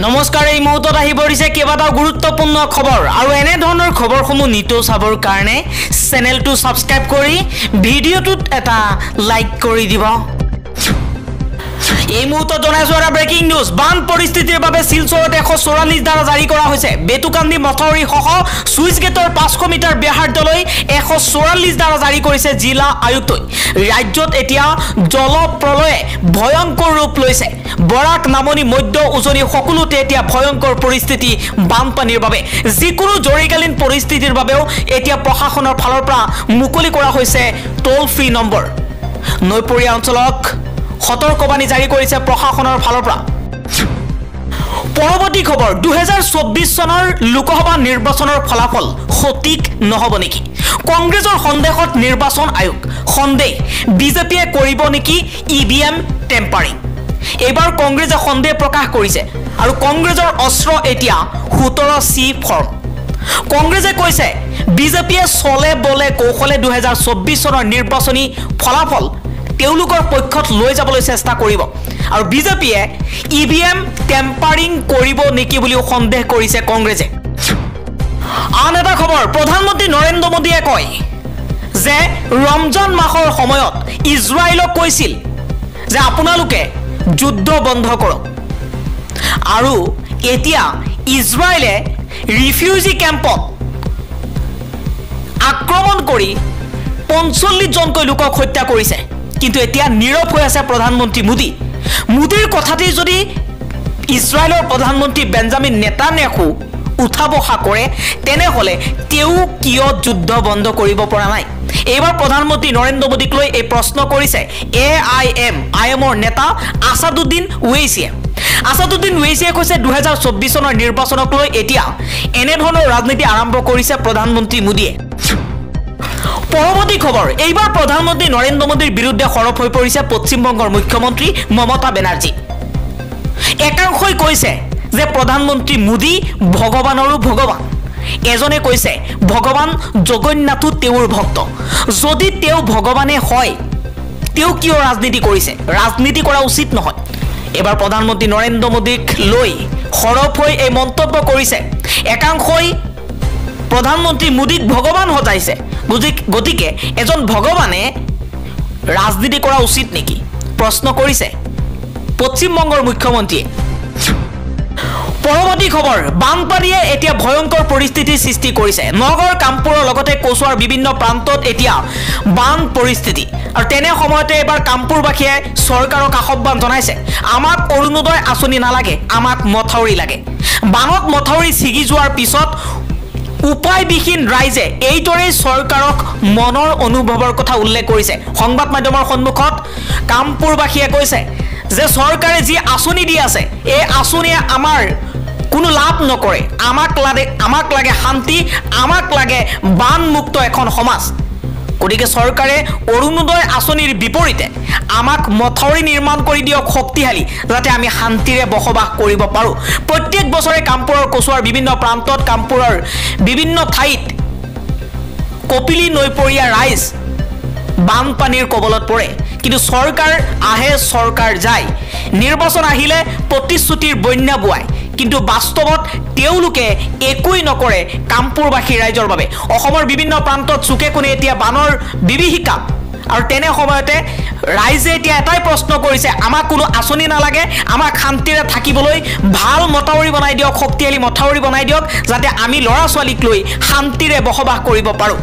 নমস্কাৰ এই মুহূৰ্তত আহি পৰিছে কেইবাটাও গুৰুত্বপূৰ্ণ খবৰ আৰু এনে ধৰণৰ খবৰসমূহ নিতৌ চাবৰ কাৰণে চেনেলটো সাবস্ক্ৰাইব কৰি ভিডিঅ'টোত এটা লাইক কৰি দিব। এই মুহূৰ্তত জনাইছো এটা ব্ৰেকিং নিউজ। বান পৰিস্থিতিৰ বাবে শিলচৰত 144 ধাৰা জাৰি কৰা হৈছে। বেতুকান্দি মথাউৰি সহ সুইচ গেটৰ 500 মিটাৰ ব্যাসাৰ্ধলৈ 144 ধাৰা জাৰি কৰিছে জিলা আয়ুক্তই। ৰাজ্যত এতিয়া জলপ্ৰলয়ে ভয়ংকৰ ৰূপ লৈছে। বৰাক নামনি মধ্য উজনি সকলোতে এতিয়া ভয়ংকৰ পৰিস্থিতি বানপানীৰ বাবে। যিকোনো জৰুৰীকালীন পৰিস্থিতিৰ বাবেও এতিয়া প্ৰশাসনৰ ফালৰ পৰা মুকলি কৰা হৈছে টোল ফ্ৰী নম্বৰ। নৈপৰীয়া অঞ্চলক সতৰ্কবাণী জাৰি কৰিছে প্ৰশাসনৰ ফালৰ পৰা। পৰৱৰ্তী খবৰ 2024 চনৰ লোকসভা নিৰ্বাচনৰ ফলাফল সঠিক নহব নেকি? কংগ্ৰেছৰ সন্দেহত নিৰ্বাচন আয়োগ সন্দেহ বিজেপিয়ে কৰিব নেকি ইভিএম টেম্পাৰিং। এইবাৰ কংগ্ৰেছে সন্দেহ প্ৰকাশ কৰিছে আৰু কংগ্ৰেছৰ অস্ত্ৰ এতিয়া 17C ফৰ্ম। কংগ্ৰেছে কৈছে বিজেপিয়ে চলে বলে কৌশলে 2024 চনৰ নিৰ্বাচনী ফলাফল তেওঁলোকৰ পক্ষত লৈ যাবলৈ চেষ্টা কৰিব আৰু বিজেপিয়ে ইভিএম টেম্পাৰিং কৰিব নেকি বুলিও সন্দেহ কৰিছে কংগ্ৰেছে। আন এটা খবৰ, প্ৰধানমন্ত্ৰী নৰেন্দ্ৰ মোদীয়ে কয় যে ৰমজান মাহৰ সময়ত ইজৰাইলক কৈছিল যে আপোনালোকে যুদ্ধ বন্ধ কৰক আৰু এতিয়া ইজৰাইলে ৰিফিউজি কেম্পত আক্ৰমণ কৰি 45 জনকৈ লোকক হত্যা কৰিছে। কিন্তু এতিয়া নীৰৱ হৈ আছে প্ৰধানমন্ত্ৰী মোদী। মোদীৰ কথাতেই যদি ইজৰাইলৰ প্ৰধানমন্ত্ৰী বেঞ্জামিন নেতান্যাহু উঠা বহা কৰে তেনেহ'লে তেওঁ কিয় যুদ্ধ বন্ধ কৰিব পৰা নাই? এইবাৰ প্ৰধানমন্ত্ৰী নৰেন্দ্ৰ মোদীক লৈ এই প্ৰশ্ন কৰিছে AIMৰ নেতা আছাদুদ্দিন ওৱেইছিয়ে। আছাদুদ্দিন ওৱেইছিয়ে কৈছে 2024 চনৰ নিৰ্বাচনক লৈ এতিয়া এনেধৰণৰ ৰাজনীতি আৰম্ভ কৰিছে প্ৰধানমন্ত্ৰী মোদীয়ে। পৰৱৰ্তী খবৰ, এইবাৰ প্ৰধানমন্ত্ৰী নৰেন্দ্ৰ মোদীৰ বিৰুদ্ধে সৰব হৈ পৰিছে পশ্চিমবংগৰ মুখ্যমন্ত্ৰী মমতা বেনাৰ্জী। একাংশই কৈছে যে প্ৰধানমন্ত্ৰী মোদী ভগৱানৰো ভগৱান। এজনে কৈছে ভগৱান জগন্নাথো তেওঁৰ ভক্ত। যদি তেওঁ ভগৱানে হয় তেওঁ কিয় ৰাজনীতি কৰিছে? ৰাজনীতি কৰা উচিত নহয়। এবাৰ প্ৰধানমন্ত্ৰী নৰেন্দ্ৰ মোদীক লৈ সৰব হৈ এই মন্তব্য কৰিছে। একাংশই প্ৰধানমন্ত্ৰী মোদীক ভগৱান সজাইছে। গতিকে এজন ভগৱানে ৰাজনীতি কৰা উচিত নেকি প্ৰশ্ন কৰিছে পশ্চিমবংগৰ মুখ্যমন্ত্ৰীয়ে। পৰৱৰ্তী খবৰ, বানপানীয়ে এতিয়া ভয়ংকৰ পৰিস্থিতিৰ সৃষ্টি কৰিছে। নগৰ কামপুৰৰ লগতে কচুৱাৰ বিভিন্ন প্ৰান্তত এতিয়া বান পৰিস্থিতি আৰু তেনে সময়তে এবাৰ কামপুৰবাসীয়ে চৰকাৰক আহ্বান জনাইছে, আমাক অৰুণোদয় আঁচনি নালাগে, আমাক মথাউৰি লাগে। বানত মথাউৰি ছিগি যোৱাৰ পিছত উপায়বিহীন ৰাইজে এইদৰে চৰকাৰক মনৰ অনুভৱৰ কথা উল্লেখ কৰিছে। সংবাদ মাধ্যমৰ সন্মুখত কামপুৰবাসীয়ে কৈছে যে চৰকাৰে যি আঁচনি দি আছে এই আঁচনিয়ে আমাৰ কোনো লাভ নকৰে। আমাক লাগে শান্তি, আমাক লাগে বানমুক্ত এখন সমাজ। গতিকে চৰকাৰে অৰুণোদয় আঁচনিৰ বিপৰীতে আমাক মথাউৰি নিৰ্মাণ কৰি দিয়ক শক্তিশালী, যাতে আমি শান্তিৰে বসবাস কৰিব পাৰোঁ। প্ৰত্যেক বছৰে কামপুৰৰ কচুৱাৰ বিভিন্ন প্ৰান্তত কামপুৰৰ বিভিন্ন ঠাইত কপিলী নৈপৰীয়া ৰাইজ বানপানীৰ কবলত পৰে। কিন্তু চৰকাৰ আহে চৰকাৰ যায়। নিৰ্বাচন আহিলে প্ৰতিশ্ৰুতিৰ বন্যা বোৱায়, কিন্তু বাস্তৱত তেওঁলোকে একোই নকৰে কামপুৰবাসী ৰাইজৰ বাবে। অসমৰ বিভিন্ন প্ৰান্তত চুকে কোণে এতিয়া বানৰ বিভীষিকা আৰু তেনে সময়তে ৰাইজে এতিয়া এটাই প্ৰশ্ন কৰিছে, আমাক কোনো আঁচনি নালাগে, আমাক শান্তিৰে থাকিবলৈ ভাল মথাউৰি বনাই দিয়ক, শক্তিশালী মথাউৰি বনাই দিয়ক, যাতে আমি ল'ৰা ছোৱালীক লৈ শান্তিৰে বসবাস কৰিব পাৰোঁ।